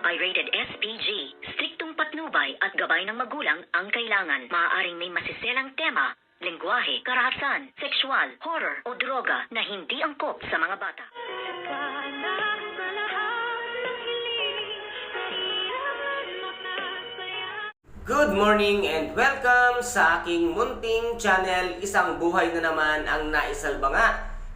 Pirated SPG. Striktong patnubay at gabay ng magulang ang kailangan. Maaaring may masiselang tema, lengguwahe, karahasan, sexual, horror o droga na hindi angkop sa mga bata. Good morning and welcome sa aking munting channel. Isang buhay na naman ang naisalba nga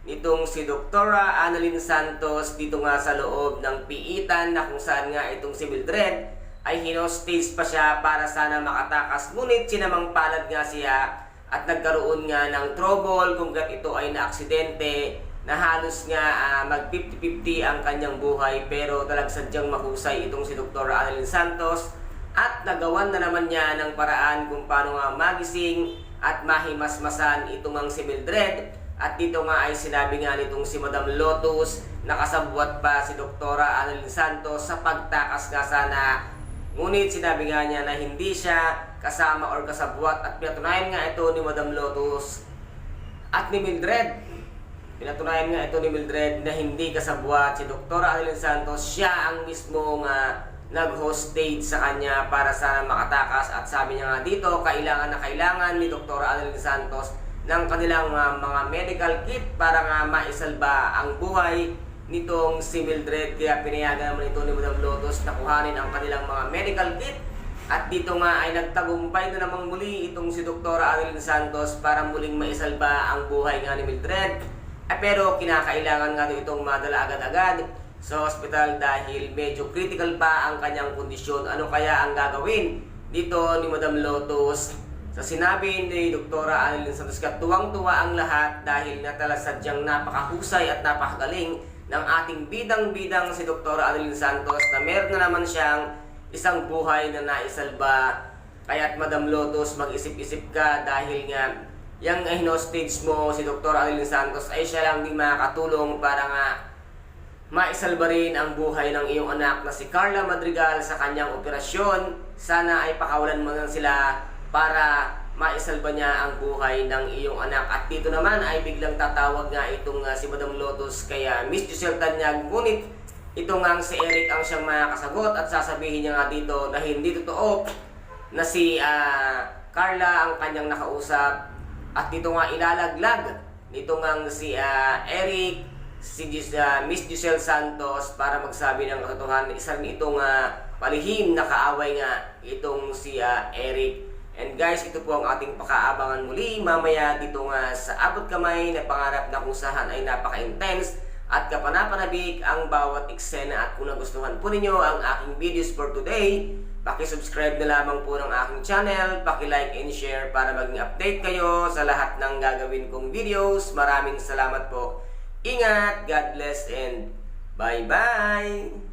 nitong si Dr. Annalyn Santos dito nga sa loob ng piitan na kung saan nga itong si Mildred ay hinostage pa siya para sana makatakas. Ngunit sinamang palad nga siya at nagkaroon nga ng trouble kung ito ay naaksidente na halos nga mag 50-50 ang kanyang buhay, pero talagang sadyang mahusay itong si Dr. Annalyn Santos. At nagawan na naman niya ng paraan kung paano nga magising at mahimasmasan itong ang si Mildred. At dito nga ay sinabi nga nitong si Madam Lotus na kasabwat pa si Dr. Annalyn Santos sa pagtakas nga sana. Ngunit sinabi nga niya na hindi siya kasama or kasabwat, at pinatunayan nga ito ni Madam Lotus at ni Mildred. Pinatunayan nga ito ni Mildred na hindi kasabwat si Dr. Annalyn Santos. Siya ang mismong nag-hostage sa kanya para sana makatakas. At sabi niya nga dito, kailangan ni Dr. Annalyn Santos ng kanilang mga medical kit para nga maisalba ang buhay nitong si Mildred. Kaya pinayagan naman ito ni Madam Lotus na kuhanin ang kanilang mga medical kit. At dito nga ay nagtagumpay na namang muli itong si Dr. Annalyn Santos para muling maisalba ang buhay nga ni Mildred. Pero kinakailangan nga itong madala agad-agad sa hospital dahil medyo critical pa ang kanyang kondisyon. Ano kaya ang gagawin dito ni Madam Lotus? Sa sinabi ni Dr. Annalyn Santos, tuwang-tuwa ang lahat dahil sadyang napakahusay at napakagaling ng ating bidang-bidang si Dr. Annalyn Santos na meron na naman siyang isang buhay na naisalba. Kaya't Madam Lotus, mag-isip-isip ka dahil nga yung hinostage mo si Dr. Annalyn Santos ay siya lang din makakatulong para nga maisalba rin ang buhay ng iyong anak na si Carla Madrigal sa kanyang operasyon. Sana ay pakawalan mo lang sila para maisalba niya ang buhay ng iyong anak. At dito naman ay biglang tatawag nga itong si Madam Lotus kaya Miss Giselle Tanyag. Ngunit ito nga si Eric ang siyang makakasagot at sasabihin niya nga dito na hindi totoo na si Carla ang kanyang nakausap. At dito nga ilalaglag nito nga si Eric si Miss Giselle Santos para magsabi ng katotohanan. Isa rin itong palihim na kaaway nga itong si Eric. And guys, ito po ang ating pakaabangan muli mamaya dito nga sa abot kamay na pangarap na kung saan ay napaka-intense at kapanapanabik ang bawat eksena. At kung nagustuhan po ninyo ang aking videos for today, paki-subscribe na lamang po ng aking channel, paki-like and share para maging update kayo sa lahat ng gagawin kong videos. Maraming salamat po. Ingat, God bless, and bye-bye!